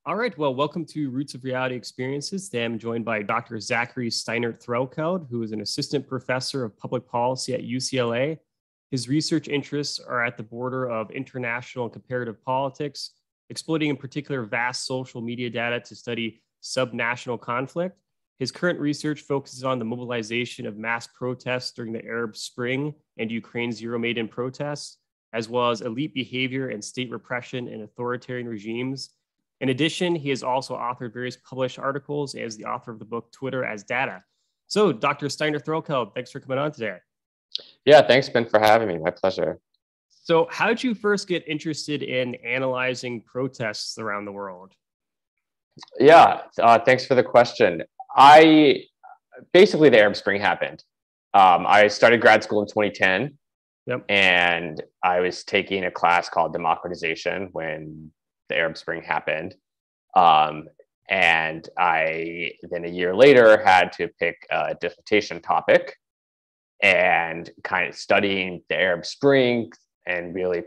All right, well, welcome to Roots of Reality Experiences. Today I'm joined by Dr. Zachary Steinert-Threlkeld, who is an assistant professor of public policy at UCLA. His research interests are at the border of international and comparative politics, exploiting in particular vast social media data to study subnational conflict. His current research focuses on the mobilization of mass protests during the Arab Spring and Ukraine's Euromaidan protests, as well as elite behavior and state repression in authoritarian regimes. In addition, he has also authored various published articles as the author of the book Twitter as Data. So, Dr. Steinert-Threlkeld, thanks for coming on today. Yeah, thanks, Ben, for having me. My pleasure. So, how did you first get interested in analyzing protests around the world? Yeah, thanks for the question. Basically, the Arab Spring happened. I started grad school in 2010, and I was taking a class called Democratization when the Arab Spring happened. And I then a year later had to pick a dissertation topic, and kind of studying the Arab Spring and really,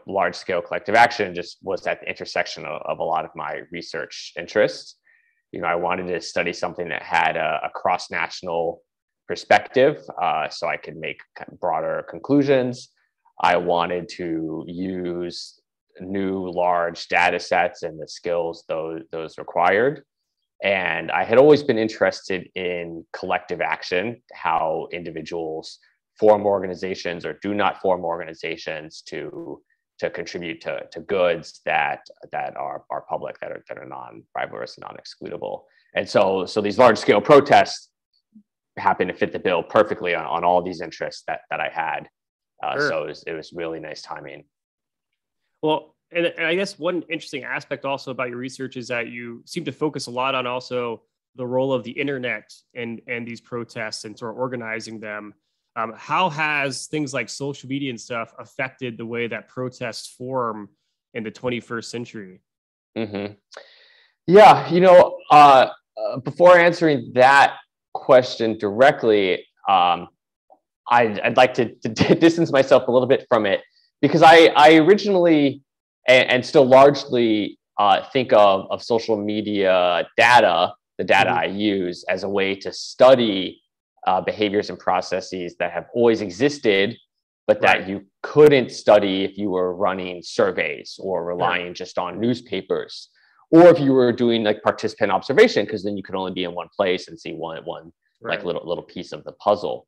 large scale collective action just was at the intersection of a lot of my research interests. I wanted to study something that had a cross-national perspective, so I could make kind of broader conclusions. I wanted to use new large data sets and the skills those required. And I had always been interested in collective action, how individuals form organizations or do not form organizations to contribute to goods that are public, that are non-rivalrous and non-excludable. And so these large scale protests happen to fit the bill perfectly on all these interests that I had. Sure. So it was really nice timing. Well, and I guess one interesting aspect also about your research is that you seem to focus a lot on also the role of the internet and these protests and sort of organizing them. How has things like social media and stuff affected the way that protests form in the 21st century? Mm-hmm. Yeah, before answering that question directly, I'd like to distance myself a little bit from it, because I originally and still largely think of social media data, the data I use, as a way to study behaviors and processes that have always existed, but that you couldn't study if you were running surveys or relying just on newspapers, or if you were doing like participant observation, because then you could only be in one place and see one like little piece of the puzzle.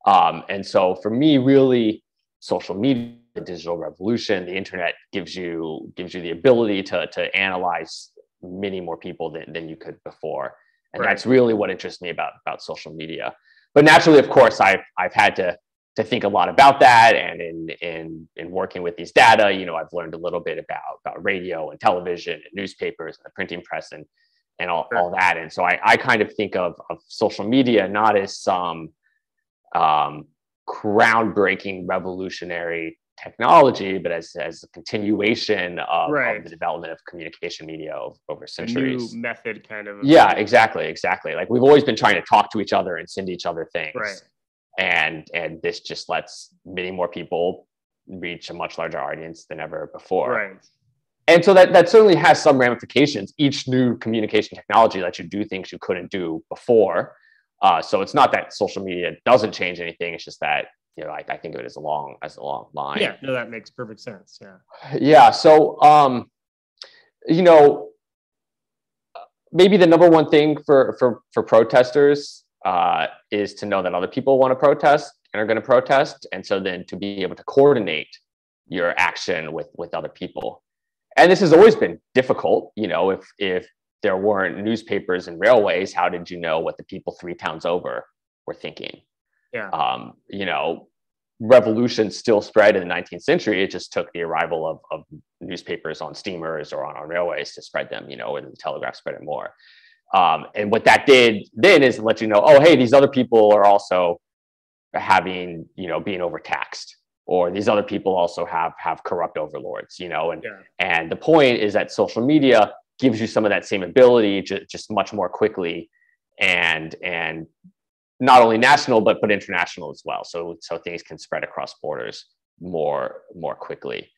And so for me, really, social media, the digital revolution, the internet gives you the ability to analyze many more people than you could before. And that's really what interests me about social media. But naturally, of course, I've had to think a lot about that. And in working with these data, I've learned a little bit about radio and television and newspapers and the printing press and all that. And so I kind of think of social media not as some groundbreaking revolutionary technology, but as a continuation of the development of communication media over centuries. A new method, kind of. Yeah, exactly. Like we've always been trying to talk to each other and send each other things. And this just lets many more people reach a much larger audience than ever before. And so that certainly has some ramifications. Each new communication technology lets you do things you couldn't do before. So it's not that social media doesn't change anything. It's just that, I think of it as a long line. Yeah, no, that makes perfect sense. Yeah. Yeah. So, maybe the number one thing for protesters is to know that other people want to protest and are going to protest. And so then to be able to coordinate your action with other people. And this has always been difficult. If there weren't newspapers and railways, how did you know what the people 3 towns over were thinking? Revolutions still spread in the 19th century. It just took the arrival of newspapers on steamers or on railways to spread them, and the telegraph spread it more. And what that did then is let you know, oh, hey, these other people are also having, being overtaxed, or these other people also have corrupt overlords, and the point is that social media gives you some of that same ability, just much more quickly, and not only national but international as well. So things can spread across borders more quickly.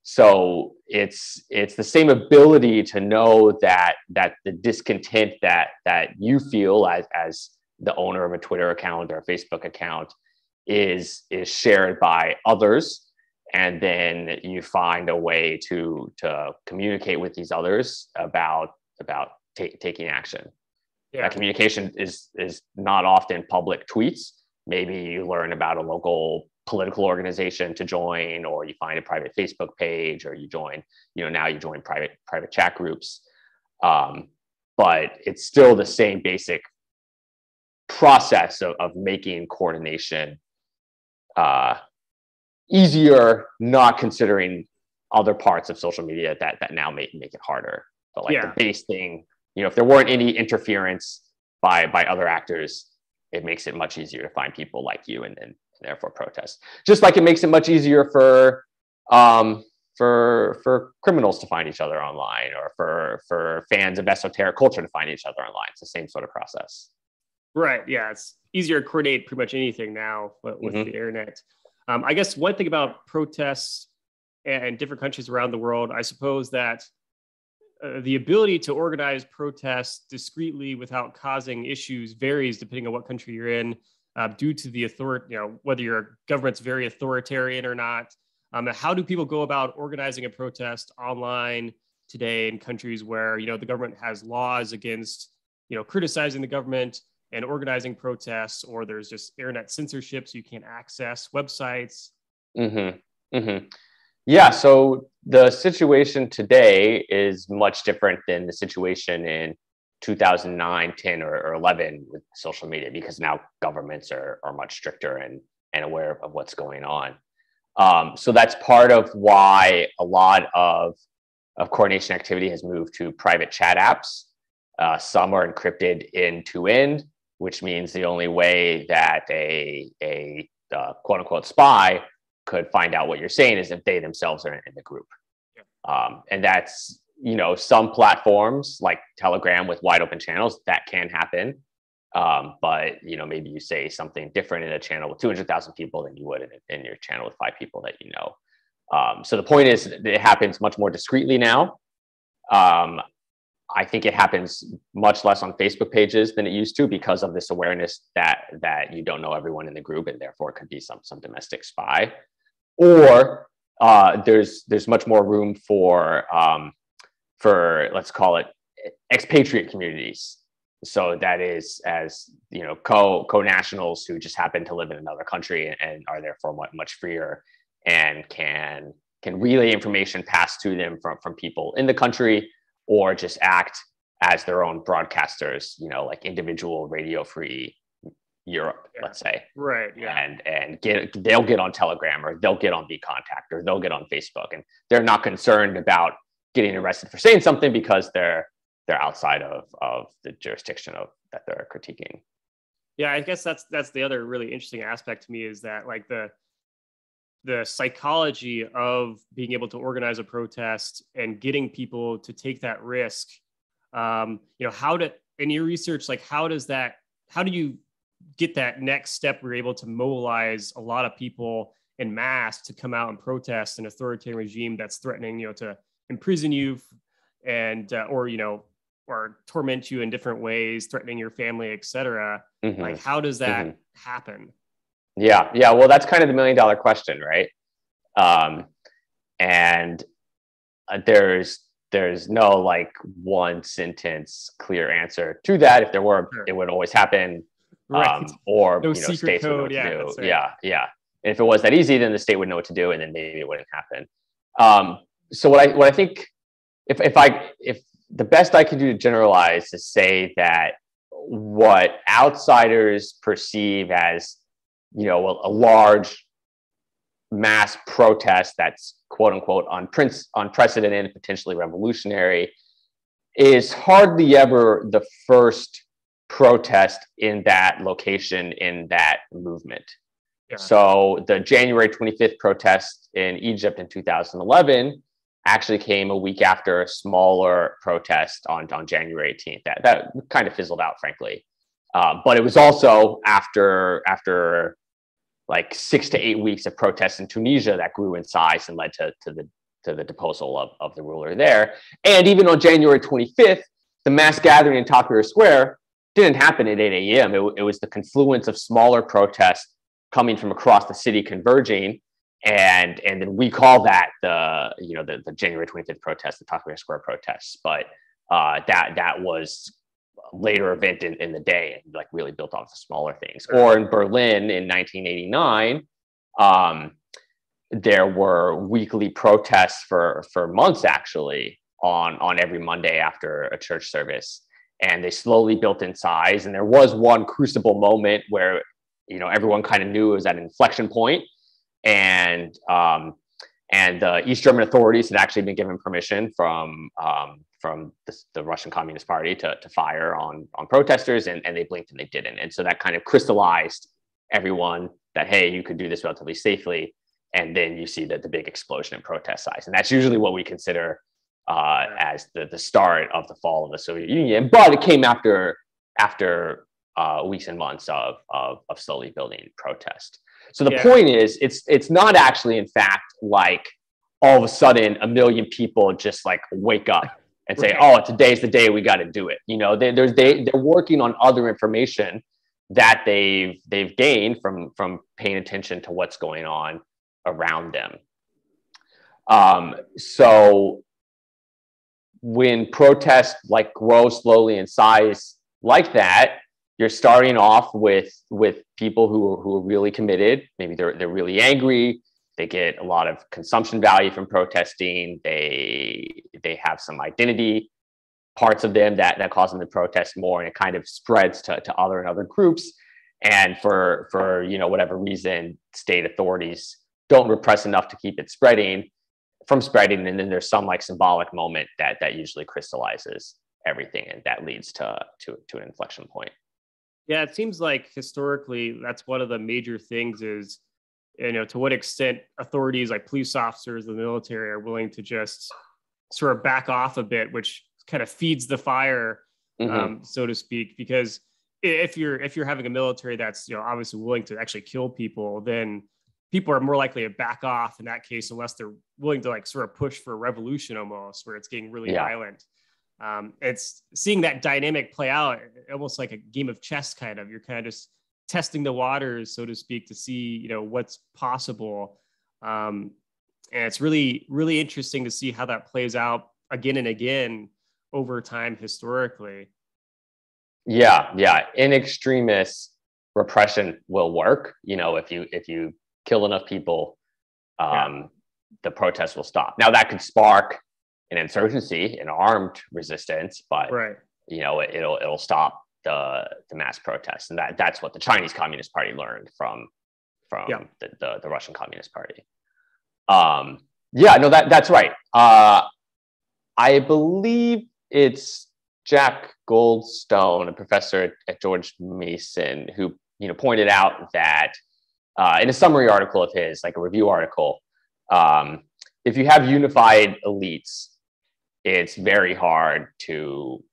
So it's the same ability to know that the discontent that you feel as the owner of a Twitter account or a Facebook account is shared by others, and then you find a way to communicate with these others about taking action. Yeah. That communication is not often public tweets. Maybe you learn about a local political organization to join, or you find a private Facebook page, or you join, now you join private chat groups. But it's still the same basic process of making coordination easier, not considering other parts of social media that now make it harder. But the base thing, if there weren't any interference by other actors, it makes it much easier to find people like you and therefore protest. Just like it makes it much easier for criminals to find each other online, or for fans of esoteric culture to find each other online. It's the same sort of process. Right. Yeah. It's easier to coordinate pretty much anything now with the internet. I guess one thing about protests in different countries around the world, I suppose that the ability to organize protests discreetly without causing issues varies depending on what country you're in, due to the whether your government's very authoritarian or not. How do people go about organizing a protest online today in countries where, the government has laws against, criticizing the government and organizing protests, or there's just internet censorship, so you can't access websites? Yeah, so the situation today is much different than the situation in 2009, 10, or 11 with social media, because now governments are much stricter and aware of what's going on. So that's part of why a lot of coordination activity has moved to private chat apps. Some are encrypted end-to-end, which means the only way that a quote-unquote spy could find out what you're saying is if they themselves are in the group. And that's, some platforms like Telegram with wide open channels, that can happen. But, maybe you say something different in a channel with 200,000 people than you would in your channel with 5 people that you know. So the point is, it happens much more discreetly now. I think it happens much less on Facebook pages than it used to, because of this awareness that you don't know everyone in the group, and therefore it could be some domestic spy. Or there's much more room for let's call it expatriate communities. So that is, as co-nationals who just happen to live in another country and are therefore much freer and can relay information passed to them from people in the country, or just act as their own broadcasters, like individual Radio Free Europe, let's say. Right. Yeah. And they'll get on Telegram, or they'll get on Contact, or they'll get on Facebook, and they're not concerned about getting arrested for saying something because they're outside of the jurisdiction that they're critiquing. Yeah, I guess that's the other really interesting aspect to me, is that the psychology of being able to organize a protest and getting people to take that risk. In your research, how do you get that next step where you're able to mobilize a lot of people en masse to come out and protest an authoritarian regime that's threatening, to imprison you and or torment you in different ways, threatening your family, etc. How does that happen? Yeah. Well, that's kind of the $1 million question, right? And there's no one sentence clear answer to that. If there were, it would always happen. Right. Or no secret states code. would know what to do. Right. Yeah. And if it was that easy, then the state would know what to do, and then maybe it wouldn't happen. So what I think, if the best I can do to generalize is say that what outsiders perceive as, a large mass protest that's quote unquote unprecedented and potentially revolutionary is hardly ever the first protest in that location, in that movement. Yeah. So the January 25th protest in Egypt in 2011 actually came a week after a smaller protest on January 18th. That kind of fizzled out, frankly. But it was also after 6 to 8 weeks of protests in Tunisia that grew in size and led to the deposal of the ruler there. And even on January 25th, the mass gathering in Tahrir Square didn't happen at 8 a.m. It was the confluence of smaller protests coming from across the city converging. And then we call that the January 25th protest, the Tahrir Square protests. But that was a later event in the day, and like really built off the smaller things. Or in Berlin in 1989, there were weekly protests for months actually on every Monday after a church service. And they slowly built in size. And there was one crucible moment where, everyone kind of knew it was at an inflection point. And the East German authorities had actually been given permission from the Russian Communist Party to fire on protesters, and they blinked and they didn't. And so that kind of crystallized everyone that, hey, you could do this relatively safely. And then you see the big explosion in protest size. And that's usually what we consider as the start of the fall of the Soviet Union. But it came after weeks and months of slowly building protest. So the point is, it's not actually, in fact, like all of a sudden 1 million people just like wake up and say, oh, today's the day we got to do it. They're working on other information that they've gained from paying attention to what's going on around them. So when protests like grow slowly in size like that, you're starting off with people who are really committed. Maybe they're really angry. They get a lot of consumption value from protesting. They have some identity parts of them that cause them to protest more, and it kind of spreads to other groups. And for whatever reason, state authorities don't repress enough to keep it from spreading, and then there's some like symbolic moment that usually crystallizes everything, and that leads to an inflection point. Yeah, it seems like historically that's one of the major things is, to what extent authorities like police officers, the military are willing to just sort of back off a bit, which kind of feeds the fire, so to speak. Because if you're having a military that's obviously willing to actually kill people, then people are more likely to back off in that case, unless they're willing to like sort of push for a revolution almost, where it's getting really violent. It's seeing that dynamic play out almost like a game of chess, kind of. You're kind of just testing the waters, so to speak, to see, what's possible. And it's really, really interesting to see how that plays out again and again over time historically. Yeah. In extremis, repression will work. If you kill enough people, the protests will stop. Now that could spark an insurgency, an armed resistance, but it'll stop the mass protests, and that's what the Chinese Communist Party learned from the Russian Communist Party. That's right. I believe it's Jack Goldstone, a professor at George Mason, who pointed out that in a summary article of his, like a review article, if you have unified elites, it's very hard to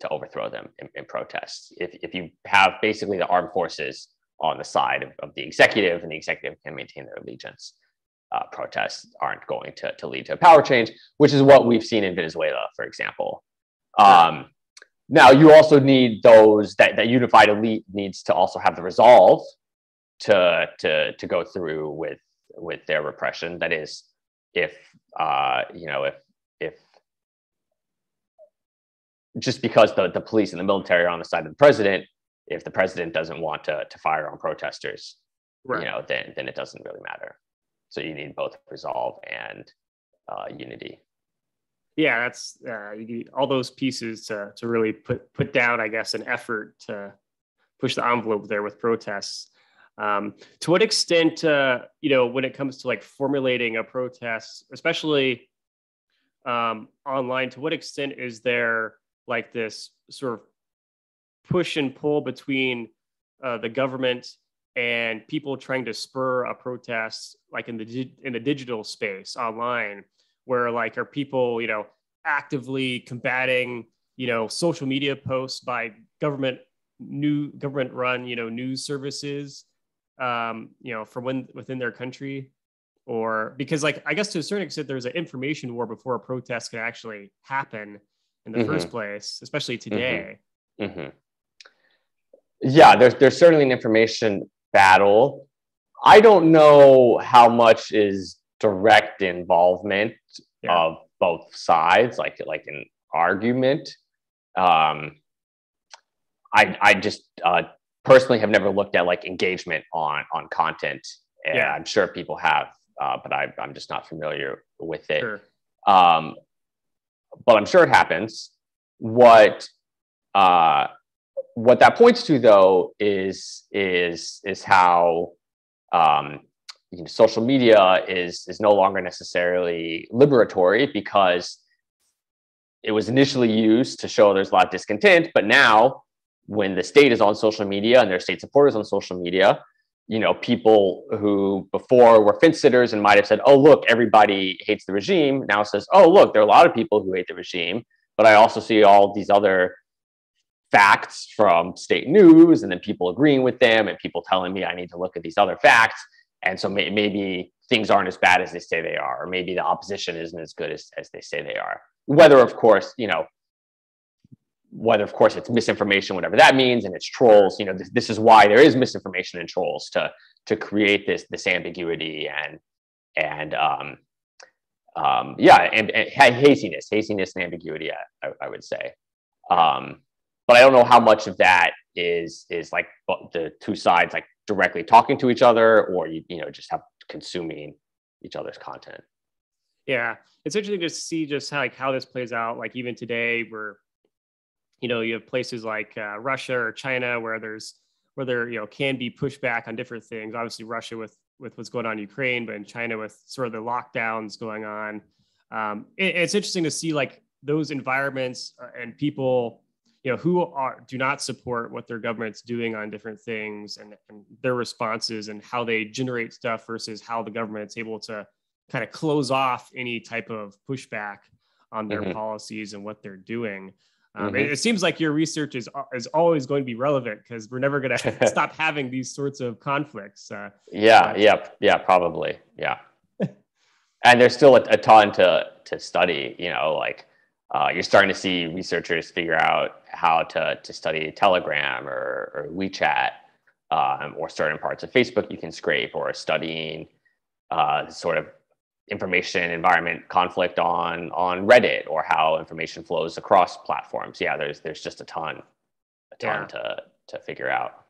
overthrow them in protests. If you have basically the armed forces on the side of the executive, and the executive can maintain their allegiance, protests aren't going to lead to a power change, which is what we've seen in Venezuela, for example. Now, you also need that unified elite needs to also have the resolve to go through with their repression. That is, if just because the police and the military are on the side of the president, if the president doesn't want to fire on protesters, then it doesn't really matter. So you need both resolve and unity. Yeah, that's you need all those pieces to really put down, I guess, an effort to push the envelope there with protests. To what extent, when it comes to like formulating a protest, especially online, to what extent is there like this sort of push and pull between the government and people trying to spur a protest, like in the digital space online, where like are people, actively combating, social media posts by government run, news services, from within their country, or because like, I guess to a certain extent, there's an information war before a protest can actually happen in the first place, especially today. Yeah, there's certainly an information battle. I don't know how much is direct involvement of both sides, like an argument. I just personally have never looked at like engagement on content, and I'm sure people have, but I'm just not familiar with it. Sure. But I'm sure it happens. What that points to, though, is how social media is no longer necessarily liberatory, because it was initially used to show there's a lot of discontent, but now when the state is on social media and their state supporters on social media, people who before were fence sitters and might have said, oh, look, everybody hates the regime, now says, oh, look, there are a lot of people who hate the regime, but I also see all these other facts from state news, and then people agreeing with them and people telling me I need to look at these other facts. And so maybe things aren't as bad as they say they are, or maybe the opposition isn't as good as they say they are. Whether of course it's misinformation, whatever that means, and it's trolls. This is why there is misinformation and trolls, to create this ambiguity and haziness and ambiguity. I would say, but I don't know how much of that is like the two sides like directly talking to each other, or just have consuming each other's content. Yeah, it's interesting to see just how this plays out. Like even today, where you have places like Russia or China where there can be pushback on different things. Obviously, Russia with what's going on in Ukraine, but in China with sort of the lockdowns going on. It's interesting to see like those environments and people who do not support what their government's doing on different things, and their responses and how they generate stuff versus how the government's able to kind of close off any type of pushback on their policies and what they're doing. It seems like your research is always going to be relevant, because we're never going to stop having these sorts of conflicts. Probably. Yeah. And there's still a ton to study, you're starting to see researchers figure out how to study Telegram or WeChat, or certain parts of Facebook you can scrape, or studying sort of information environment conflict on Reddit, or how information flows across platforms. Yeah, there's just a ton to figure out.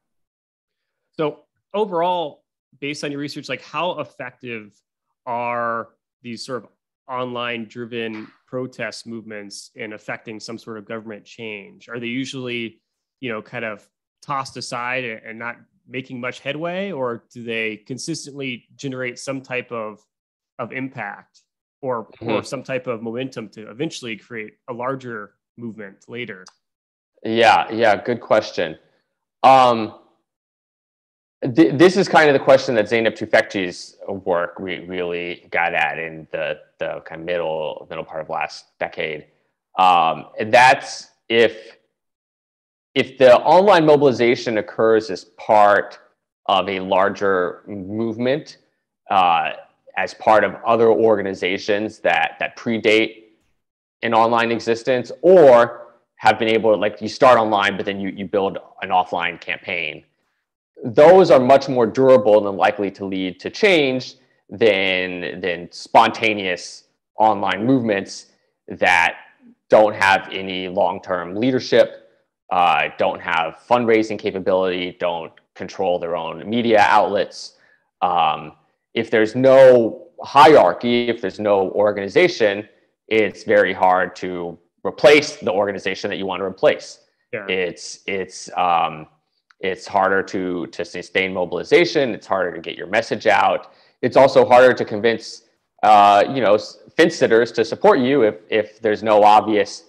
So overall, based on your research, like how effective are these sort of online driven protest movements in affecting some sort of government change? Are they usually, kind of tossed aside and not making much headway, or do they consistently generate some type of impact or some type of momentum to eventually create a larger movement later? Yeah, good question. This is kind of the question that Zeynep Tufekci's work really got at in the kind of middle part of last decade. And that's if the online mobilization occurs as part of a larger movement, as part of other organizations that predate an online existence, or have been able to, like, you start online, but then you build an offline campaign. Those are much more durable and likely to lead to change than spontaneous online movements that don't have any long-term leadership, don't have fundraising capability, don't control their own media outlets. If there's no hierarchy, if there's no organization, it's very hard to replace the organization that you want to replace. Yeah. It's harder to sustain mobilization. It's harder to get your message out. It's also harder to convince, fence sitters to support you if there's no obvious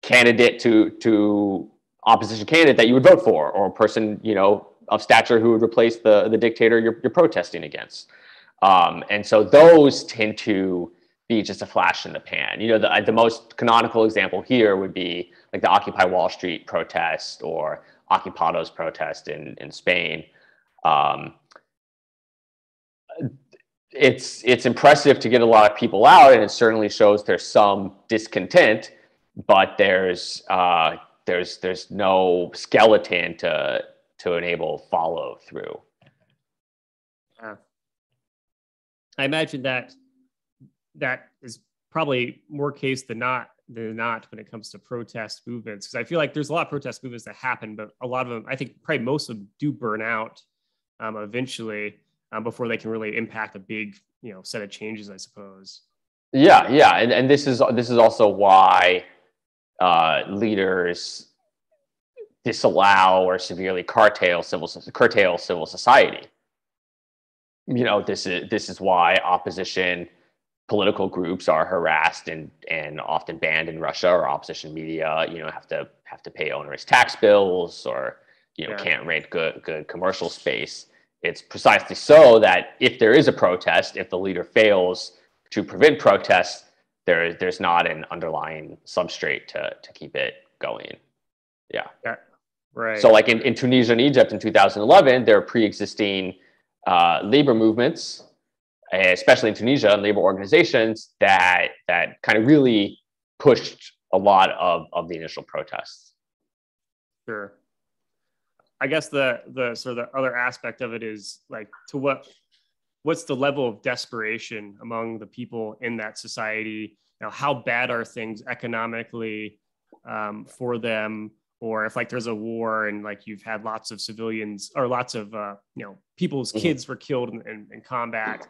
candidate to opposition candidate that you would vote for, or a person, of stature who would replace the dictator you're protesting against. And so those tend to be just a flash in the pan. The most canonical example here would be like the Occupy Wall Street protest, or Occupados protest in Spain. it's impressive to get a lot of people out, and it certainly shows there's some discontent, but there's no skeleton to enable follow through. I imagine that is probably more case than not when it comes to protest movements, because I feel like there's a lot of protest movements that happen, but a lot of them, I think probably most of them, do burn out eventually before they can really impact a big set of changes, I suppose. Yeah, and this is also why leaders disallow or severely curtail civil society. This is why opposition political groups are harassed and often banned in Russia, or opposition media, have to pay onerous tax bills, or can't rent good commercial space. It's precisely so that if there is a protest, if the leader fails to prevent protests, there's not an underlying substrate to keep it going. Yeah. Right. So like in Tunisia and Egypt in 2011, there are pre-existing labor movements, especially in Tunisia, labor organizations that kind of really pushed a lot of the initial protests. Sure. I guess the sort of the other aspect of it is like, to what's the level of desperation among the people in that society? How bad are things economically for them? Or if like there's a war and like you've had lots of civilians or lots of people's kids were killed in combat,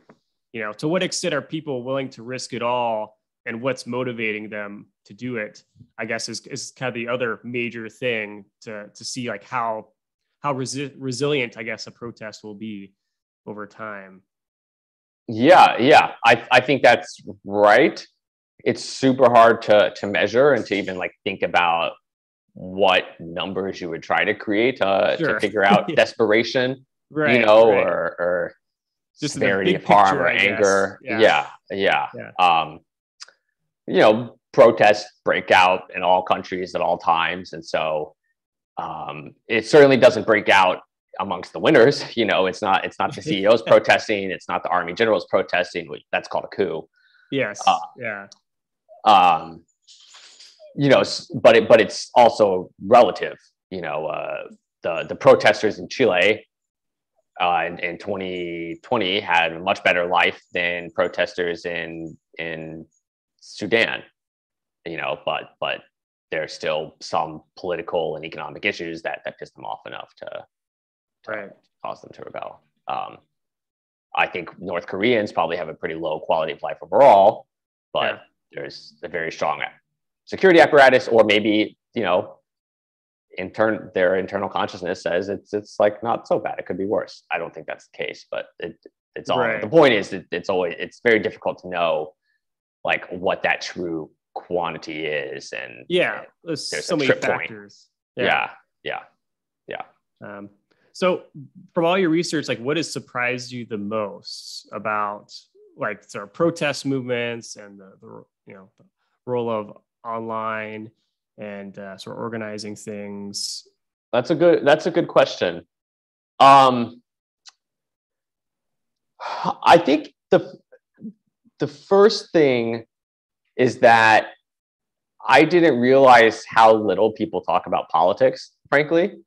to what extent are people willing to risk it all, and what's motivating them to do it, I guess is kind of the other major thing to see, like how resilient, I guess, a protest will be over time. Yeah. I think that's right. It's super hard to measure and to even like think about what numbers you would try to create to figure out desperation, right, or just severity of harm or anger. Yeah. Protests break out in all countries at all times, and so it certainly doesn't break out amongst the winners. It's not the CEOs protesting, it's not the army generals protesting. That's called a coup. Yes. But it's also relative. The protesters in Chile in 2020 had a much better life than protesters in Sudan. But there's still some political and economic issues that piss them off enough to cause them to rebel. I think North Koreans probably have a pretty low quality of life overall, but there's a very strong security apparatus, or maybe their internal consciousness says it's like not so bad, it could be worse. I don't think that's the case, but it's all the point is that it's very difficult to know like what that true quantity is, and there's so many factors. Yeah. So from all your research, like what has surprised you the most about like sort of protest movements and the role of online and sort of organizing things? That's a good question. I think the first thing is that I didn't realize how little people talk about politics, frankly.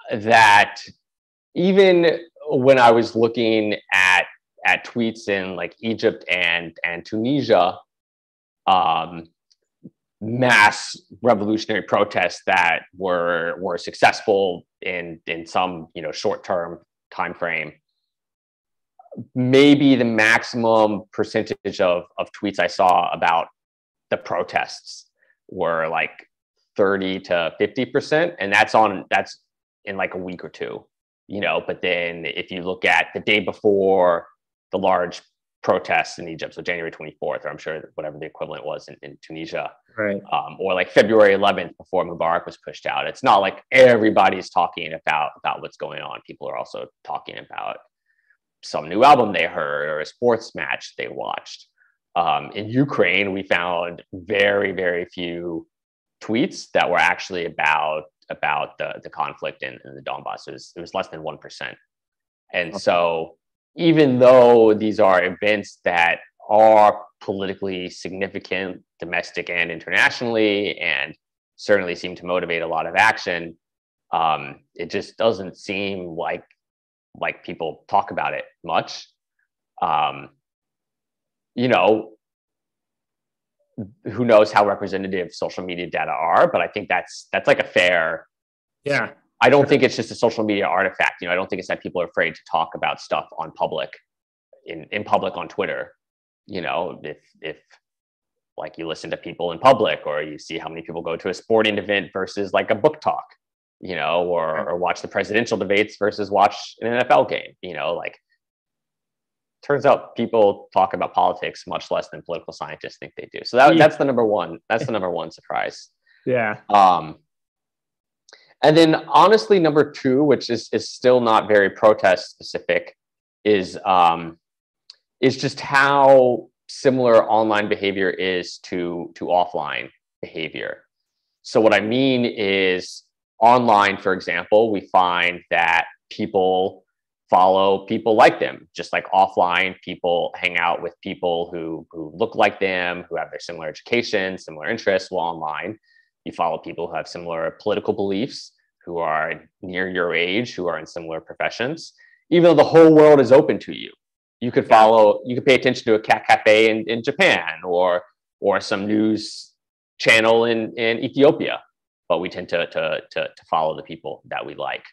That even when I was looking at tweets in like Egypt and Tunisia, mass revolutionary protests that were successful in some short-term time frame, maybe the maximum percentage of tweets I saw about the protests were like 30 to 50%, and that's in like a week or two, but then if you look at the day before the large protests in Egypt, so January 24th, or I'm sure whatever the equivalent was in Tunisia, right, or like February 11th before Mubarak was pushed out, it's not like everybody's talking about what's going on. People are also talking about some new album they heard or a sports match they watched. In Ukraine, we found very, very few tweets that were actually about the conflict in the Donbass. It was less than 1%. And so, even though these are events that are politically significant, domestic and internationally, and certainly seem to motivate a lot of action, it just doesn't seem like people talk about it much. You know, who knows how representative social media data are, but I think that's like a fair. Yeah. I don't think it's just a social media artifact. You know, I don't think it's that people are afraid to talk about stuff on public, in public on Twitter. You know, if like you listen to people in public, or you see how many people go to a sporting event versus like a book talk, you know, or watch the presidential debates versus watch an NFL game, you know, like, turns out people talk about politics much less than political scientists think they do. So that's the number one. That's the number one surprise. Yeah. And then honestly, number two, which is still not very protest specific, is just how similar online behavior is to offline behavior. So what I mean is, online, for example, we find that people follow people like them, just like offline people hang out with people who look like them, who have their similar education, similar interests. Well, online, you follow people who have similar political beliefs, who are near your age, who are in similar professions. Even though the whole world is open to you, you could follow, you could pay attention to a cat cafe in Japan, or some news channel in Ethiopia, but we tend to follow the people that we like.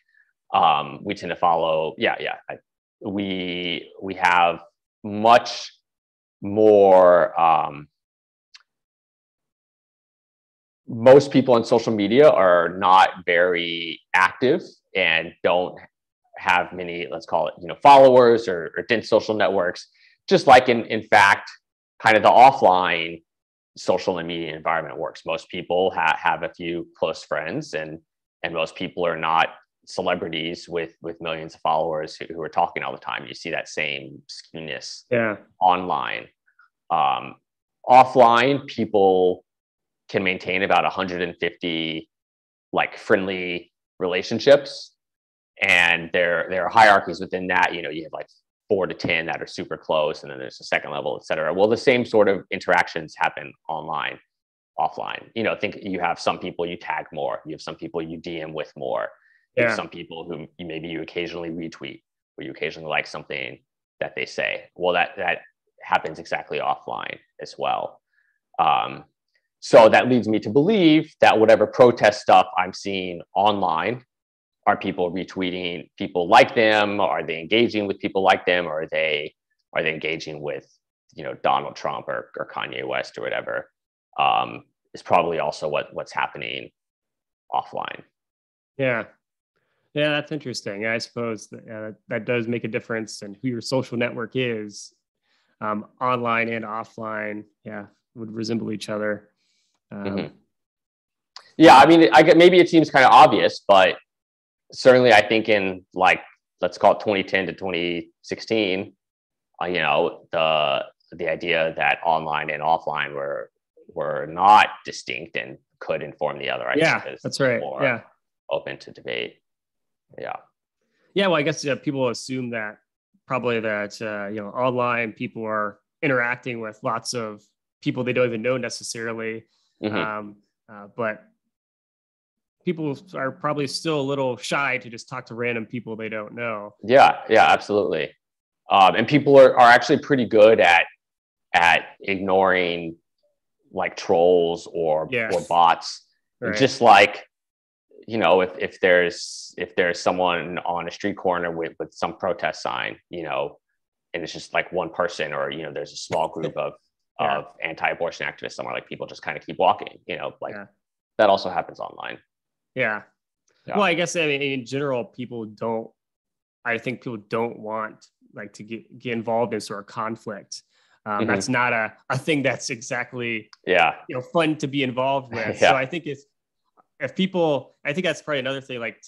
We tend to follow, we have much more, most people on social media are not very active and don't have many, let's call it, followers or dense social networks, just like in fact, kind of the offline social and media environment works. Most people have a few close friends, and most people are not celebrities with millions of followers who are talking all the time. You see that same skewness online. Offline, people can maintain about 150 like friendly relationships, and there are hierarchies within that. You have like 4 to 10 that are super close, and then there's a second level, et cetera. Well, the same sort of interactions happen online, offline. Think you have some people you tag more, you have some people you DM with more, you have some people who maybe you occasionally retweet, or you occasionally like something that they say. Well, that happens exactly offline as well. So that leads me to believe that whatever protest stuff I'm seeing online, are people retweeting people like them? Are they engaging with people like them? Or are they engaging with, Donald Trump or Kanye West or whatever? Is probably also what's happening offline. Yeah, that's interesting. Yeah, I suppose that does make a difference in who your social network is. Online and offline, would resemble each other. Yeah, I mean, maybe it seems kind of obvious, but certainly I think in, like, let's call it 2010 to 2016, the idea that online and offline were not distinct and could inform the other. That's right. Open to debate. Well, I guess people assume that online people are interacting with lots of people they don't even know necessarily. But people are probably still a little shy to just talk to random people they don't know. Yeah, absolutely. And people are actually pretty good at ignoring like trolls or bots. Right. Just like, if there's someone on a street corner with some protest sign, and it's just like one person, or, there's a small group of anti-abortion activists somewhere, like people just kind of keep walking, that also happens online. Yeah. Well, I guess, in general, people don't want like to get involved in sort of conflict. That's not a thing that's exactly, fun to be involved with. So I think I think that's probably another thing, like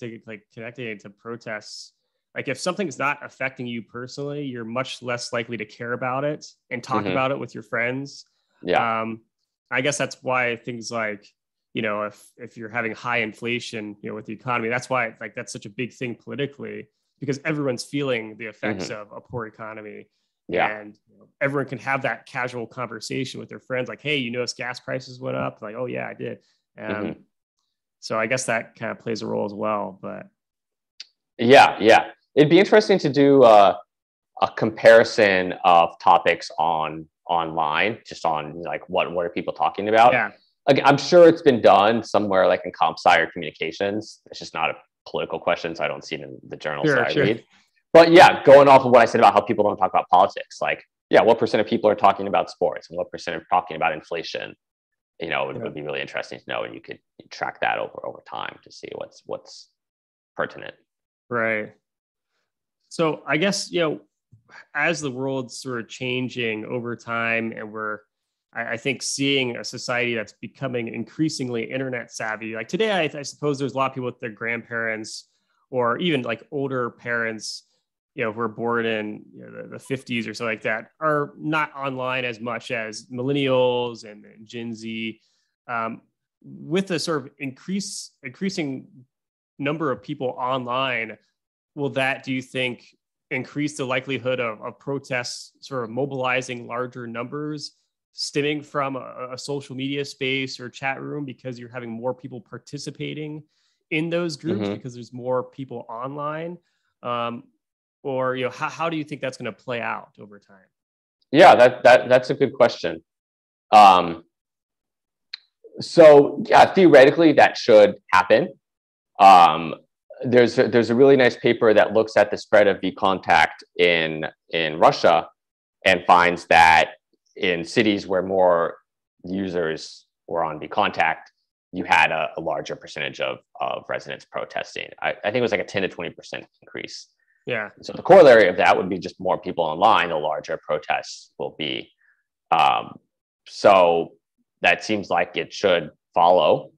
connecting it to protests. Like if something's not affecting you personally, you're much less likely to care about it and talk about it with your friends. I guess that's why things like, if you're having high inflation, with the economy, that's why that's such a big thing politically. because everyone's feeling the effects of a poor economy. Yeah. And everyone can have that casual conversation with their friends, like, hey, you notice gas prices went up? Like, oh yeah, I did. So I guess that kind of plays a role as well. But yeah, it'd be interesting to do a comparison of topics online, just on like what are people talking about. Yeah. Like, I'm sure it's been done somewhere like in comp sci or communications. It's just not a political question, so I don't see it in the journals that I read. But yeah, going off of what I said about how people don't talk about politics, like, yeah, what percent of people are talking about sports and what percent are talking about inflation? It would be really interesting to know, and you could track that over time to see what's pertinent. Right. So I guess, as the world's sort of changing over time, and I think seeing a society that's becoming increasingly internet savvy. Like today, I suppose there's a lot of people with their grandparents or even like older parents, who were born in the 50s or something like that, are not online as much as millennials and Gen Z. With a sort of increasing number of people online, will that, do you think, increase the likelihood of protests sort of mobilizing larger numbers stemming from a social media space or chat room, because you're having more people participating in those groups because there's more people online? Or how do you think that's going to play out over time? Yeah, that's a good question. So yeah, theoretically that should happen. There's a really nice paper that looks at the spread of VKontakte in Russia and finds that in cities where more users were on VKontakte, you had a larger percentage of residents protesting. I think it was like a 10 to 20% increase. Yeah. So the corollary of that would be just more people online, the larger protests will be. So that seems like it should follow.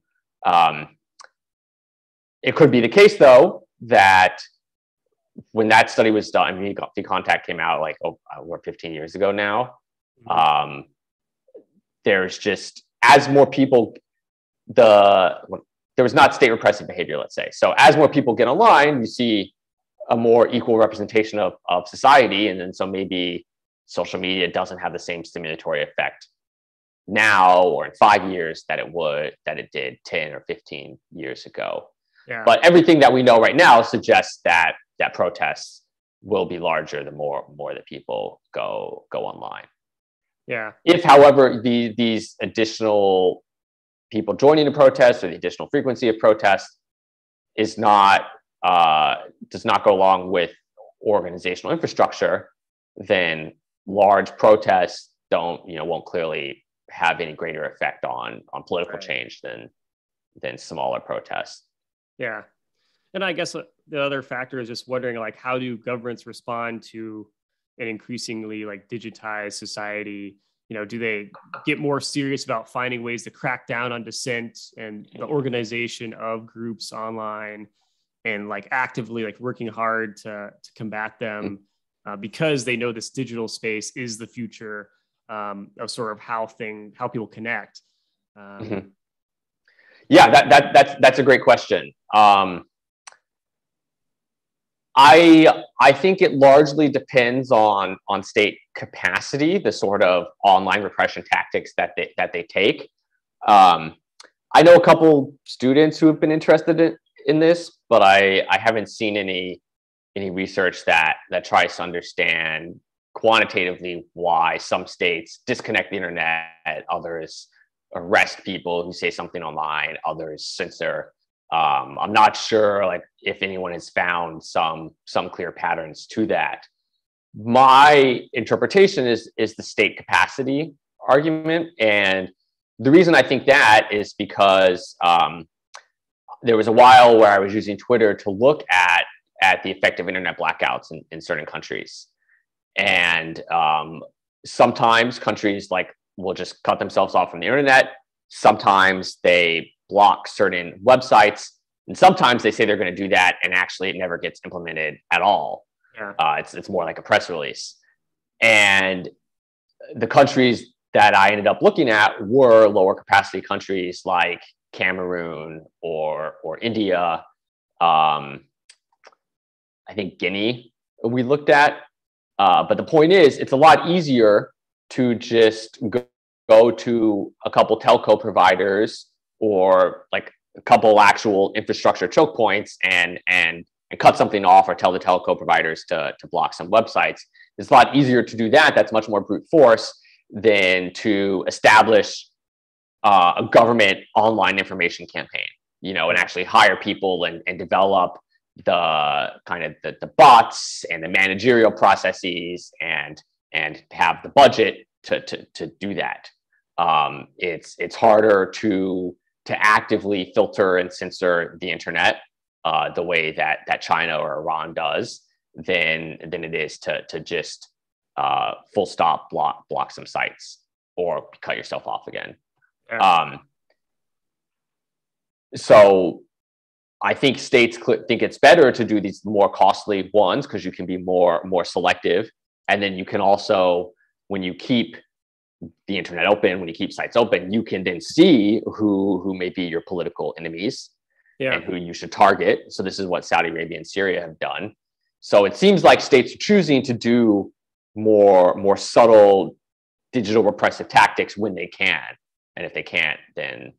It could be the case, though, that when that study was done, VKontakte came out like over 15 years ago now. There's just, as more people, there was not state repressive behavior, let's say. So as more people get online, you see a more equal representation of society. And then so maybe social media doesn't have the same stimulatory effect now or in 5 years that it did 10 or 15 years ago. Yeah. But everything that we know right now suggests that protests will be larger the more that people go online. Yeah. If, however, these additional people joining the protest or the additional frequency of protest does not go along with organizational infrastructure, then large protests won't clearly have any greater effect on political change than smaller protests. Yeah. And I guess the other factor is just wondering, like, how do governments respond to an increasingly like digitized society? Do they get more serious about finding ways to crack down on dissent and the organization of groups online, and like actively like working hard to combat them because they know this digital space is the future of sort of how people connect? Yeah, that's a great question. I think it largely depends on state capacity, the sort of online repression tactics that they take. I know a couple students who have been interested in this, but I haven't seen any research that tries to understand quantitatively why some states disconnect the internet, others arrest people who say something online, others censor. I'm not sure like if anyone has found some clear patterns to that. My interpretation is the state capacity argument, and the reason I think that is because there was a while where I was using Twitter to look at the effect of internet blackouts in certain countries, and sometimes countries like will just cut themselves off from the internet. Sometimes they block certain websites, and sometimes they say they're going to do that, and actually it never gets implemented at all. Yeah. It's more like a press release. And the countries that I ended up looking at were lower capacity countries like Cameroon or India. I think Guinea we looked at. But the point is, it's a lot easier to just go to a couple telco providers or like a couple actual infrastructure choke points and cut something off or tell the telco providers to block some websites. It's a lot easier to do that. That's much more brute force than to establish a government online information campaign, you know, and actually hire people and develop the kind of the bots and the managerial processes and have the budget to do that. It's harder to actively filter and censor the internet the way that China or Iran does than it is to just full stop block some sites or cut yourself off again. So I think states think it's better to do these more costly ones because you can be more selective, and then you can also, when you keep the internet open, when you keep sites open, you can then see who may be your political enemies and who you should target. So this is what Saudi Arabia and Syria have done. So it seems like states are choosing to do more subtle digital repressive tactics when they can, and if they can't, then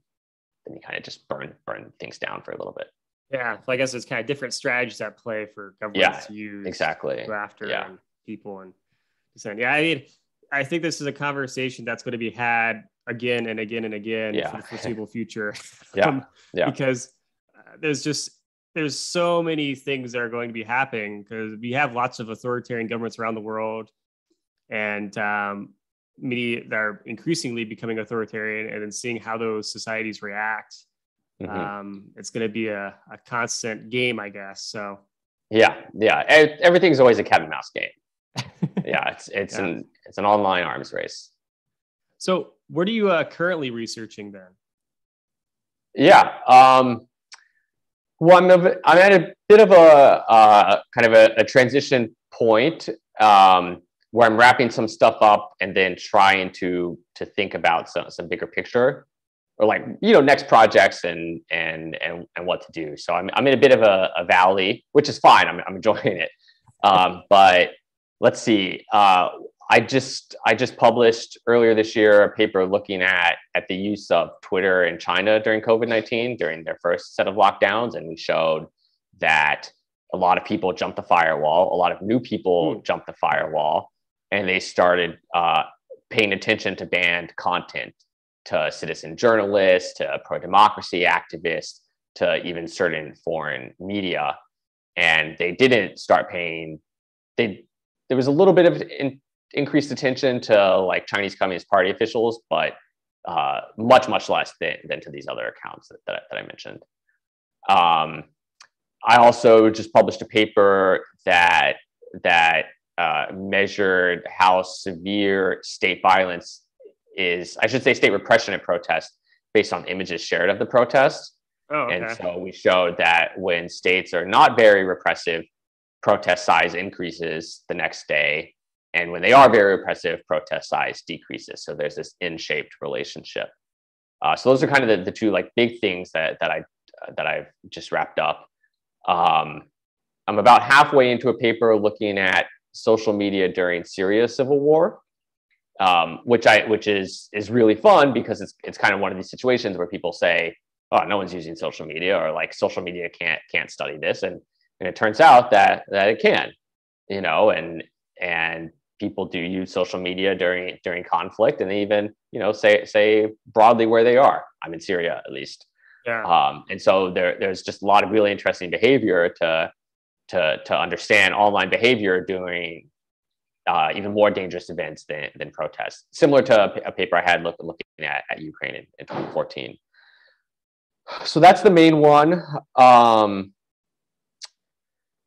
you kind of just burn things down for a little bit. Yeah, so I guess there's kind of different strategies at play for governments to use exactly. go after people and dissent. Yeah, I mean, I think this is a conversation that's going to be had again and again and again for the foreseeable future. Because there's so many things that are going to be happening because we have lots of authoritarian governments around the world, and many that are increasingly becoming authoritarian, and then seeing how those societies react. It's going to be a constant game, I guess. So everything's always a cat and mouse game. It's an online arms race. So what are you currently researching then? Well, I'm at a bit of a kind of a transition point where I'm wrapping some stuff up and then trying to think about some bigger picture, or like, you know, next projects and what to do. So I'm in a bit of a valley, which is fine. I'm enjoying it. But let's see. I just published earlier this year a paper looking at the use of Twitter in China during COVID-19, during their first set of lockdowns, and we showed that a lot of people jumped the firewall, a lot of new people jumped the firewall, and they started paying attention to banned content, to citizen journalists, to pro-democracy activists, to even certain foreign media. And they didn't start paying, there was a little bit of increased attention to like Chinese Communist Party officials, but much less than to these other accounts that I mentioned. I also just published a paper that measured how severe state violence is, I should say state repression at protests, based on images shared of the protests. And so we showed that when states are not very repressive, protest size increases the next day. And when they are very repressive, protest size decreases. So there's this in-shaped relationship. So those are kind of the two like big things that I've just wrapped up. I'm about halfway into a paper looking at social media during Syria's civil war, which is really fun because it's kind of one of these situations where people say, "Oh, no one's using social media," or like social media can't study this, and it turns out that it can, you know, and people do use social media during conflict, and they even, you know, say broadly where they are. I'm in Syria, at least. And so there's just a lot of really interesting behavior to understand online behavior during even more dangerous events than protests. Similar to a paper I had looking at Ukraine in 2014. So that's the main one.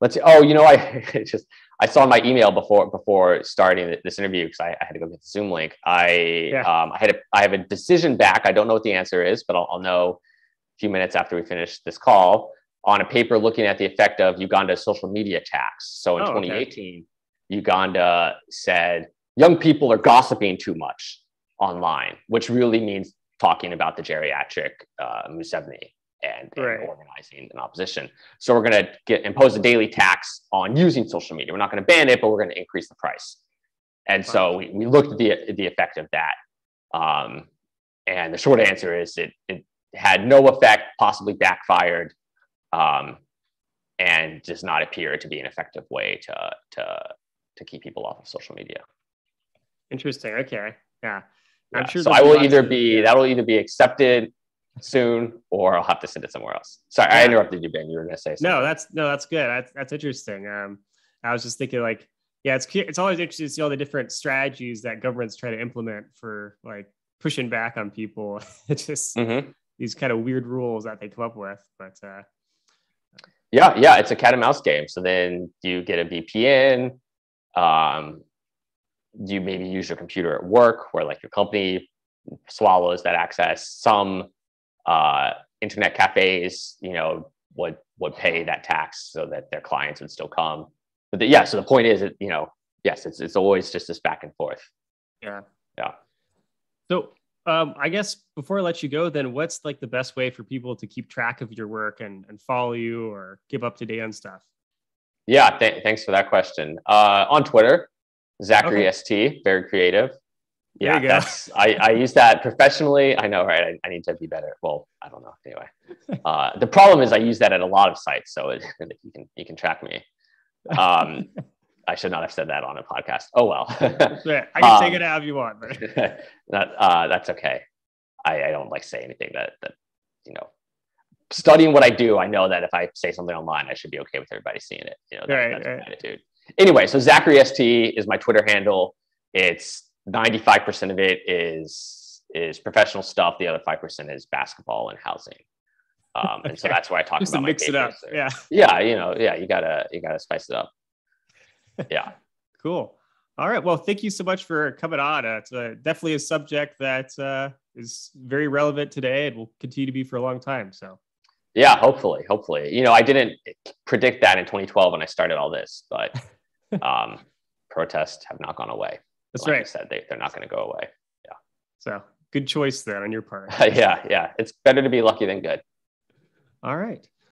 Let's see. Oh, you know, I saw my email before starting this interview because I had to go get the Zoom link. I have a decision back. I don't know what the answer is, but I'll know a few minutes after we finish this call, on a paper looking at the effect of Uganda's social media tax. So in 2018, Uganda said young people are gossiping too much online, which really means talking about the geriatric Museveni and organizing an opposition. So we're going to impose a daily tax on using social media. We're not going to ban it, but we're going to increase the price. And so we looked at the effect of that. And the short answer is it had no effect, possibly backfired, and does not appear to be an effective way to keep people off of social media. Interesting. Okay. Yeah. I'm sure. So that'll either be accepted soon, or I'll have to send it somewhere else. Sorry, I interrupted you, Ben. You were going to say something. No, that's good. That's interesting. I was just thinking, like, yeah, it's always interesting to see all the different strategies that governments try to implement for like pushing back on people. It's just these kind of weird rules that they come up with. But yeah, it's a cat and mouse game. So then you get a VPN. You maybe use your computer at work, where like your company swallows that access. Some internet cafes, would pay that tax so that their clients would still come. But so the point is that, yes, it's always just this back and forth. Yeah. Yeah. So I guess before I let you go, then what's like the best way for people to keep track of your work and follow you or keep up to date on stuff? Yeah. Thanks for that question. On Twitter, Zachary ST, very creative. Yeah, I use that professionally. I know, right? I need to be better. Well, I don't know. Anyway, the problem is I use that at a lot of sites, so you can track me. I should not have said that on a podcast. Oh well. I can take it out if you want, but that's okay. I don't like say anything that studying what I do. I know that if I say something online, I should be okay with everybody seeing it. That's my attitude. Anyway, so Zachary ST is my Twitter handle. It's 95% of it is professional stuff. The other 5% is basketball and housing. And so that's why I talk just about to mix it up. Yeah. You gotta spice it up. Yeah. Cool. All right. Well, thank you so much for coming on. It's definitely a subject that is very relevant today and will continue to be for a long time. So. Yeah, hopefully. I didn't predict that in 2012 when I started all this, but protests have not gone away. That's like right. I said, they're not going to go away. Yeah. So good choice then on your part. Yeah. It's better to be lucky than good. All right.